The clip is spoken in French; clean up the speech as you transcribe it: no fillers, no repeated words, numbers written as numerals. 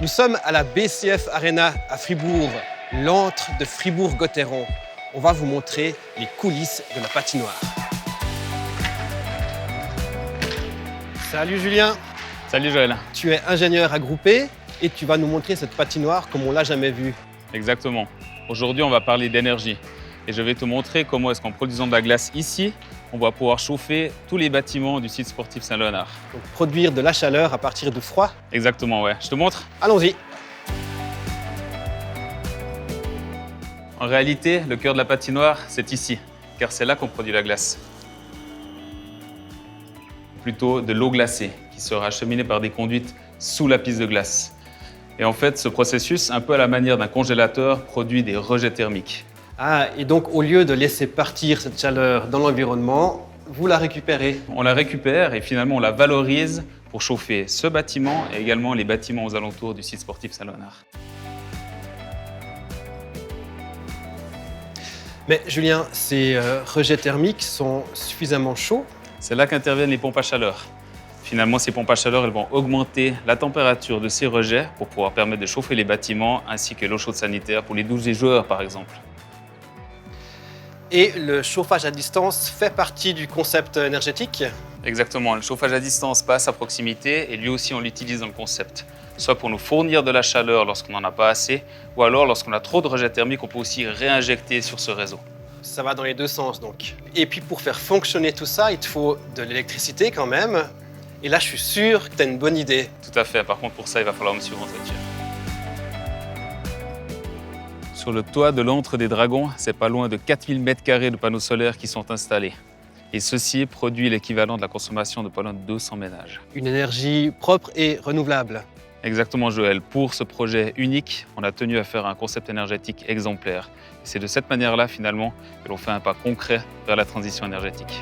Nous sommes à la BCF Arena à Fribourg, l'antre de Fribourg-Gotteron. On va vous montrer les coulisses de la patinoire. Salut Julien. Salut Joël. Tu es ingénieur à Groupé et tu vas nous montrer cette patinoire comme on l'a jamais vue. Exactement. Aujourd'hui, on va parler d'énergie. Et je vais te montrer comment est-ce qu'en produisant de la glace ici, on va pouvoir chauffer tous les bâtiments du site sportif Saint-Léonard. Donc produire de la chaleur à partir de froid. Exactement, ouais. Je te montre? Allons-y. En réalité, le cœur de la patinoire, c'est ici, car c'est là qu'on produit la glace. Plutôt de l'eau glacée, qui sera acheminée par des conduites sous la piste de glace. Et en fait, ce processus, un peu à la manière d'un congélateur, produit des rejets thermiques. Ah, et donc au lieu de laisser partir cette chaleur dans l'environnement, vous la récupérez. On la récupère et finalement on la valorise pour chauffer ce bâtiment et également les bâtiments aux alentours du site sportif Saint-Léonard. Mais Julien, ces rejets thermiques sont suffisamment chauds. C'est là qu'interviennent les pompes à chaleur. Finalement, ces pompes à chaleur, elles vont augmenter la température de ces rejets pour pouvoir permettre de chauffer les bâtiments ainsi que l'eau chaude sanitaire pour les 12 joueurs par exemple. Et le chauffage à distance fait partie du concept énergétique. Exactement, le chauffage à distance passe à proximité et lui aussi on l'utilise dans le concept. Soit pour nous fournir de la chaleur lorsqu'on n'en a pas assez, ou alors lorsqu'on a trop de rejets thermiques, on peut aussi réinjecter sur ce réseau. Ça va dans les deux sens donc. Et puis pour faire fonctionner tout ça, il te faut de l'électricité quand même. Et là, je suis sûr que tu as une bonne idée. Tout à fait, par contre pour ça, il va falloir me suivre en voiture. Sur le toit de l'antre des Dragons, c'est pas loin de 4000 m² de panneaux solaires qui sont installés. Et ceci produit l'équivalent de la consommation de pas loin de 200 ménages. Une énergie propre et renouvelable. Exactement Joël, pour ce projet unique, on a tenu à faire un concept énergétique exemplaire. Et c'est de cette manière-là finalement que l'on fait un pas concret vers la transition énergétique.